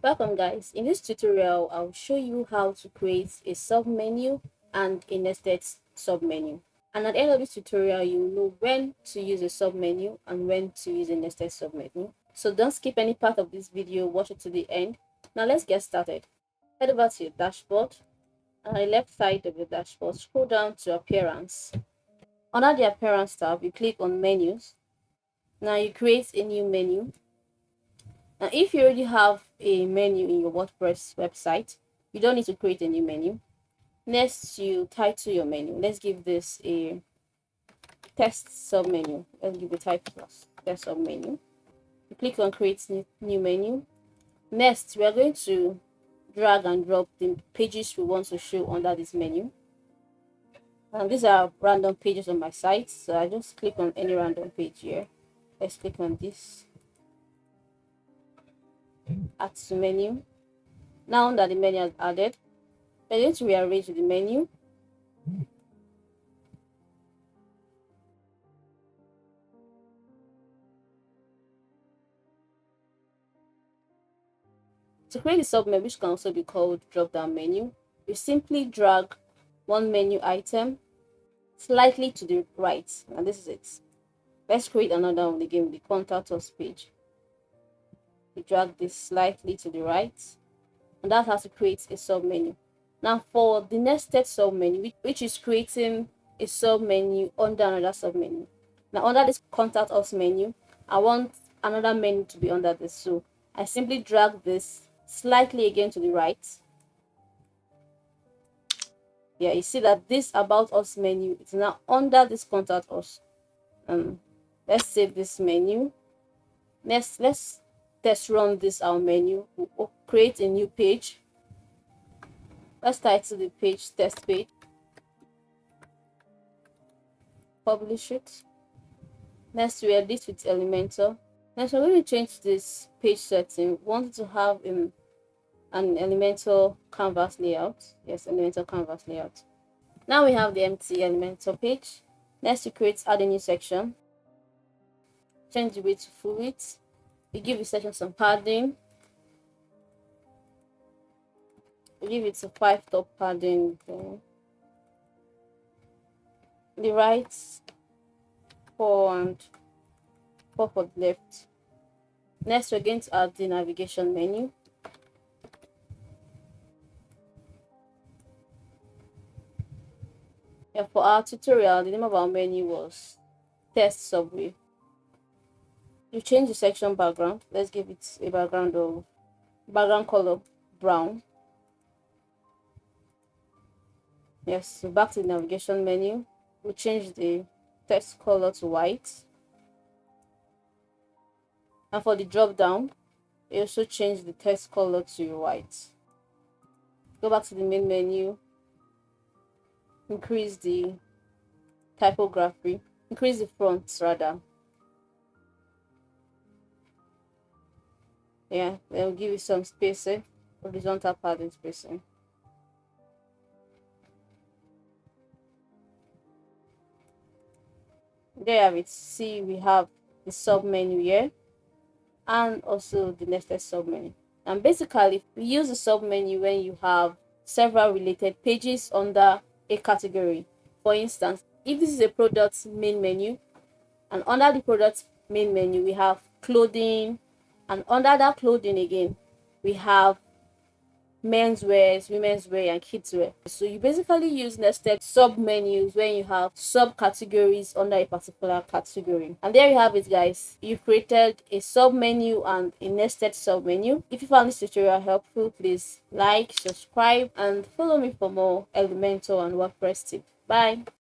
Welcome guys. In this tutorial, I'll show you how to create a submenu and a nested submenu. And at the end of this tutorial, you'll know when to use a submenu and when to use a nested submenu. So don't skip any part of this video, watch it to the end. Now let's get started. Head over to your dashboard. On the left side of your dashboard, scroll down to Appearance. Under the Appearance tab, you click on Menus. Now you create a new menu. Now, if you already have a menu in your WordPress website, you don't need to create a new menu. Next, you title your menu. Let's give this a test submenu. Let's give it type plus test submenu. You click on create new menu. Next, we are going to drag and drop the pages we want to show under this menu. And these are random pages on my site, so I just click on any random page here. Let's click on this. Add to menu. Now that the menu is added, we're going to rearrange the menu. To create a submenu, which can also be called drop-down menu, you simply drag one menu item slightly to the right, and this is it. Let's create another one again with the contact us page. We drag this slightly to the right, and that's how to create a submenu. Now for the nested submenu, which is creating a submenu under another submenu. Now under this contact us menu, I want another menu to be under this, so I simply drag this slightly again to the right. Yeah, you see that this about us menu is now under this contact us. Let's save this menu. Next, let's test run this our menu. We'll create a new page. Let's title the page test page. Publish it. Next, we edit with Elementor. Next, we're going to change this page setting. We want to have an Elementor canvas layout. Yes, Elementor canvas layout. Now we have the empty Elementor page. Next, we add a new section. Change the width to full width. We give the section some padding. We give it a 5 top padding. The right 4 and 4 for the left. Next, we're going to add the navigation menu. Yeah, for our tutorial, the name of our menu was Test Subway. You change the section background. Let's give it a background color brown. Yes, so back to the navigation menu. We change the text color to white. And for the drop down, we also change the text color to white. Go back to the main menu. Increase the typography. Increase the font rather. Yeah, then we'll give it some spacing, horizontal padding spacing. There you have it. See, we have the sub menu here and also the nested sub menu. And basically, we use the sub menu when you have several related pages under a category. For instance, if this is a product main menu, and under the product main menu we have clothing, and under that clothing again we have menswear, women's wear, and kids wear. So you basically use nested sub menus when you have subcategories under a particular category. And there you have it guys. You've created a sub menu and a nested sub menu. If you found this tutorial helpful, please like, subscribe, and follow me for more Elementor and WordPress tips. Bye.